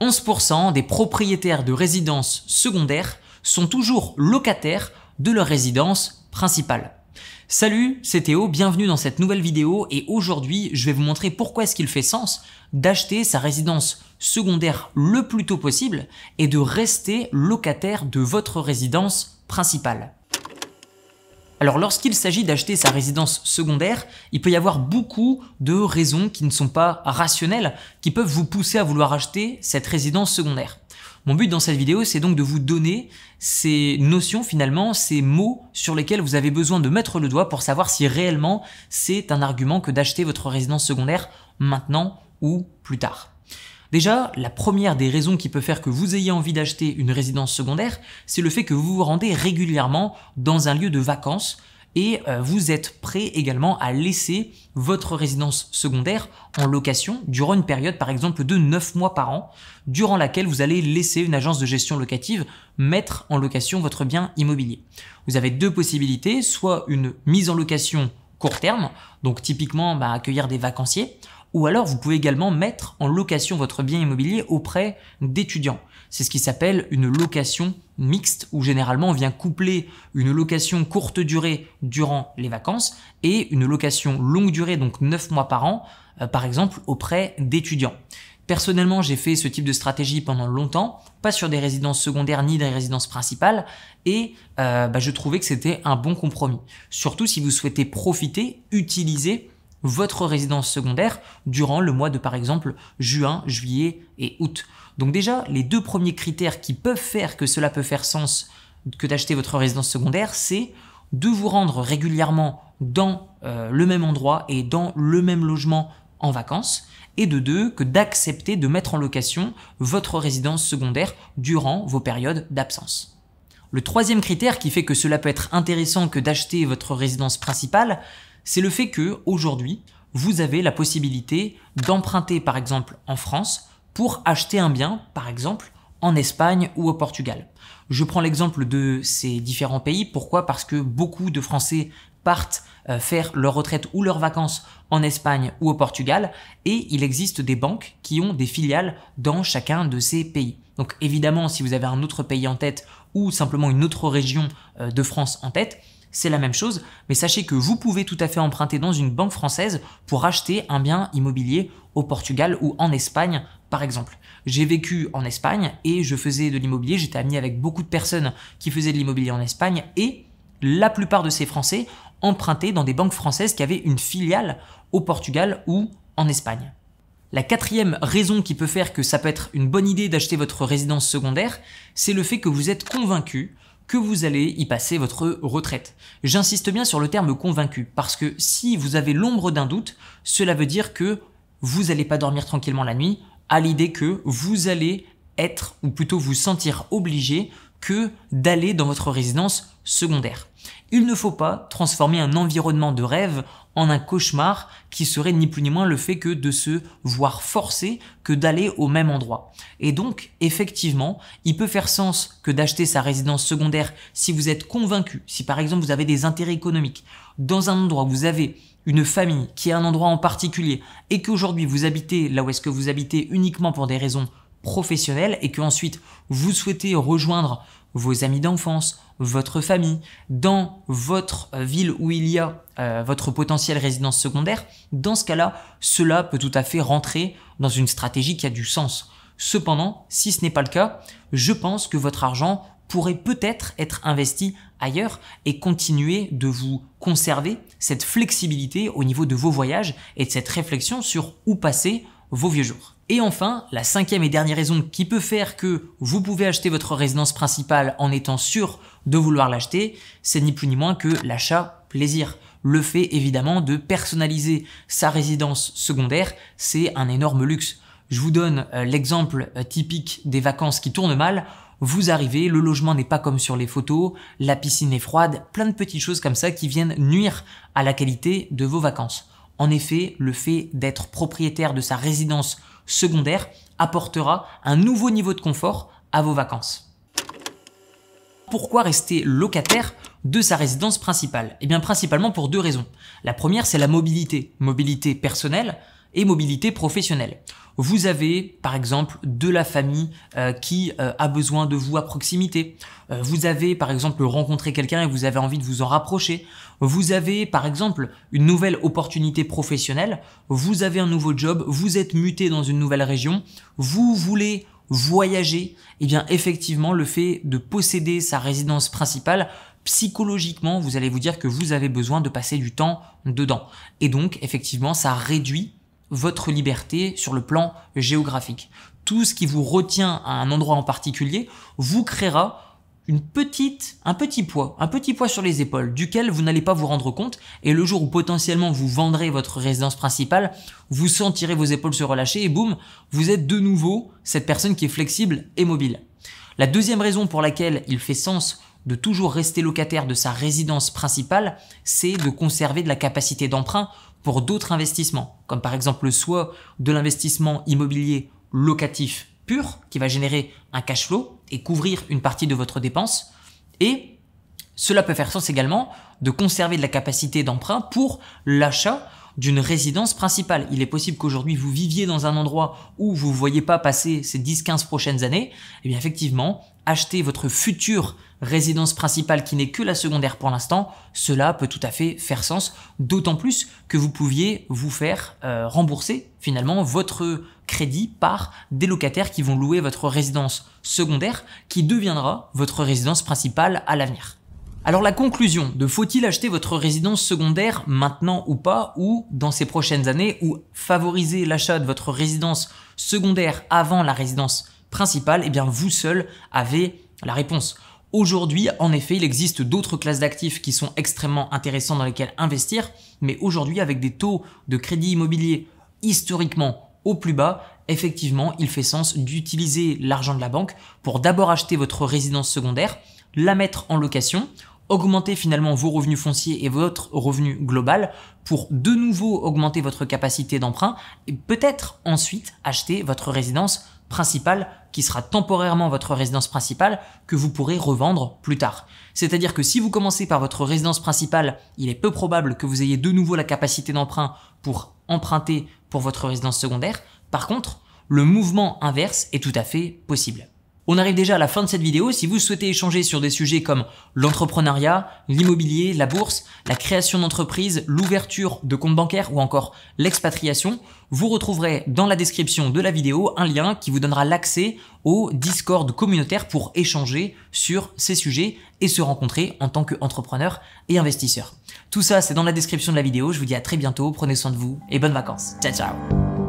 11% des propriétaires de résidences secondaires sont toujours locataires de leur résidence principale. Salut, c'est Théo, bienvenue dans cette nouvelle vidéo et aujourd'hui je vais vous montrer pourquoi est-ce qu'il fait sens d'acheter sa résidence secondaire le plus tôt possible et de rester locataire de votre résidence principale. Alors lorsqu'il s'agit d'acheter sa résidence secondaire, il peut y avoir beaucoup de raisons qui ne sont pas rationnelles qui peuvent vous pousser à vouloir acheter cette résidence secondaire. Mon but dans cette vidéo, c'est donc de vous donner ces notions finalement, ces mots sur lesquels vous avez besoin de mettre le doigt pour savoir si réellement c'est un argument que d'acheter votre résidence secondaire maintenant ou plus tard. Déjà, la première des raisons qui peut faire que vous ayez envie d'acheter une résidence secondaire, c'est le fait que vous vous rendez régulièrement dans un lieu de vacances et vous êtes prêt également à laisser votre résidence secondaire en location durant une période par exemple de 9 mois par an, durant laquelle vous allez laisser une agence de gestion locative mettre en location votre bien immobilier. Vous avez deux possibilités, soit une mise en location court terme, donc typiquement accueillir des vacanciers, ou alors vous pouvez également mettre en location votre bien immobilier auprès d'étudiants. C'est ce qui s'appelle une location mixte où généralement on vient coupler une location courte durée durant les vacances et une location longue durée, donc 9 mois par an, par exemple auprès d'étudiants. Personnellement, j'ai fait ce type de stratégie pendant longtemps, pas sur des résidences secondaires ni des résidences principales et je trouvais que c'était un bon compromis. Surtout si vous souhaitez profiter, utiliser votre résidence secondaire durant le mois de par exemple juin, juillet et août. Donc déjà, les deux premiers critères qui peuvent faire que cela peut faire sens que d'acheter votre résidence secondaire, c'est de vous rendre régulièrement dans le même endroit et dans le même logement en vacances, et de deux, que d'accepter de mettre en location votre résidence secondaire durant vos périodes d'absence. Le troisième critère qui fait que cela peut être intéressant que d'acheter votre résidence principale, c'est le fait que aujourd'hui, vous avez la possibilité d'emprunter par exemple en France pour acheter un bien, par exemple en Espagne ou au Portugal. Je prends l'exemple de ces différents pays. Pourquoi? Parce que beaucoup de Français partent faire leur retraite ou leurs vacances en Espagne ou au Portugal et il existe des banques qui ont des filiales dans chacun de ces pays. Donc évidemment, si vous avez un autre pays en tête ou simplement une autre région de France en tête, c'est la même chose, mais sachez que vous pouvez tout à fait emprunter dans une banque française pour acheter un bien immobilier au Portugal ou en Espagne par exemple. J'ai vécu en Espagne et je faisais de l'immobilier, j'étais ami avec beaucoup de personnes qui faisaient de l'immobilier en Espagne et la plupart de ces Français empruntaient dans des banques françaises qui avaient une filiale au Portugal ou en Espagne. La quatrième raison qui peut faire que ça peut être une bonne idée d'acheter votre résidence secondaire, c'est le fait que vous êtes convaincu que vous allez y passer votre retraite. J'insiste bien sur le terme convaincu parce que si vous avez l'ombre d'un doute, cela veut dire que vous n'allez pas dormir tranquillement la nuit à l'idée que vous allez être, ou plutôt vous sentir obligé que d'aller dans votre résidence secondaire. Il ne faut pas transformer un environnement de rêve en un cauchemar qui serait ni plus ni moins le fait que de se voir forcé que d'aller au même endroit. Et donc, effectivement, il peut faire sens que d'acheter sa résidence secondaire si vous êtes convaincu, si par exemple vous avez des intérêts économiques dans un endroit où vous avez une famille qui est un endroit en particulier et qu'aujourd'hui vous habitez là où est-ce que vous habitez uniquement pour des raisons professionnelles et que ensuite vous souhaitez rejoindre vos amis d'enfance, votre famille, dans votre ville où il y a votre potentielle résidence secondaire, dans ce cas-là, cela peut tout à fait rentrer dans une stratégie qui a du sens. Cependant, si ce n'est pas le cas, je pense que votre argent pourrait peut-être être investi ailleurs et continuer de vous conserver cette flexibilité au niveau de vos voyages et de cette réflexion sur où passer vos vieux jours. Et enfin, la cinquième et dernière raison qui peut faire que vous pouvez acheter votre résidence principale en étant sûr de vouloir l'acheter, c'est ni plus ni moins que l'achat plaisir. Le fait évidemment de personnaliser sa résidence secondaire, c'est un énorme luxe. Je vous donne l'exemple typique des vacances qui tournent mal. Vous arrivez, le logement n'est pas comme sur les photos, la piscine est froide, plein de petites choses comme ça qui viennent nuire à la qualité de vos vacances. En effet, le fait d'être propriétaire de sa résidence secondaire apportera un nouveau niveau de confort à vos vacances. Pourquoi rester locataire de sa résidence principale? Eh bien, principalement pour deux raisons. La première, c'est la mobilité. Mobilité personnelle et mobilité professionnelle. Vous avez par exemple de la famille qui a besoin de vous à proximité. Vous avez par exemple rencontré quelqu'un et vous avez envie de vous en rapprocher. Vous avez par exemple une nouvelle opportunité professionnelle. Vous avez un nouveau job. Vous êtes muté dans une nouvelle région. Vous voulez voyager. Eh bien effectivement, le fait de posséder sa résidence principale, psychologiquement, vous allez vous dire que vous avez besoin de passer du temps dedans. Et donc effectivement, ça réduit votre liberté sur le plan géographique. Tout ce qui vous retient à un endroit en particulier vous créera un petit poids sur les épaules duquel vous n'allez pas vous rendre compte, et le jour où potentiellement vous vendrez votre résidence principale, vous sentirez vos épaules se relâcher et boum, vous êtes de nouveau cette personne qui est flexible et mobile. La deuxième raison pour laquelle il fait sens de toujours rester locataire de sa résidence principale, c'est de conserver de la capacité d'emprunt pour d'autres investissements, comme par exemple soit de l'investissement immobilier locatif pur qui va générer un cash flow et couvrir une partie de votre dépense, et cela peut faire sens également de conserver de la capacité d'emprunt pour l'achat d'une résidence principale. Il est possible qu'aujourd'hui vous viviez dans un endroit où vous ne voyez pas passer ces 10-15 prochaines années, et bien effectivement, acheter votre future résidence principale qui n'est que la secondaire pour l'instant, cela peut tout à fait faire sens, d'autant plus que vous pouviez vous faire rembourser finalement votre crédit par des locataires qui vont louer votre résidence secondaire qui deviendra votre résidence principale à l'avenir. Alors la conclusion de faut-il acheter votre résidence secondaire maintenant ou pas, ou dans ces prochaines années, ou favoriser l'achat de votre résidence secondaire avant la résidence principale, eh bien vous seul avez la réponse. Aujourd'hui, en effet, il existe d'autres classes d'actifs qui sont extrêmement intéressants dans lesquelles investir, mais aujourd'hui, avec des taux de crédit immobilier historiquement au plus bas, effectivement, il fait sens d'utiliser l'argent de la banque pour d'abord acheter votre résidence secondaire, la mettre en location, augmenter finalement vos revenus fonciers et votre revenu global pour de nouveau augmenter votre capacité d'emprunt et peut-être ensuite acheter votre résidence principale qui sera temporairement votre résidence principale que vous pourrez revendre plus tard. C'est-à-dire que si vous commencez par votre résidence principale, il est peu probable que vous ayez de nouveau la capacité d'emprunt pour emprunter pour votre résidence secondaire. Par contre, le mouvement inverse est tout à fait possible. On arrive déjà à la fin de cette vidéo. Si vous souhaitez échanger sur des sujets comme l'entrepreneuriat, l'immobilier, la bourse, la création d'entreprise, l'ouverture de compte bancaire ou encore l'expatriation, vous retrouverez dans la description de la vidéo un lien qui vous donnera l'accès au Discord communautaire pour échanger sur ces sujets et se rencontrer en tant qu'entrepreneur et investisseur. Tout ça, c'est dans la description de la vidéo. Je vous dis à très bientôt. Prenez soin de vous et bonnes vacances. Ciao, ciao.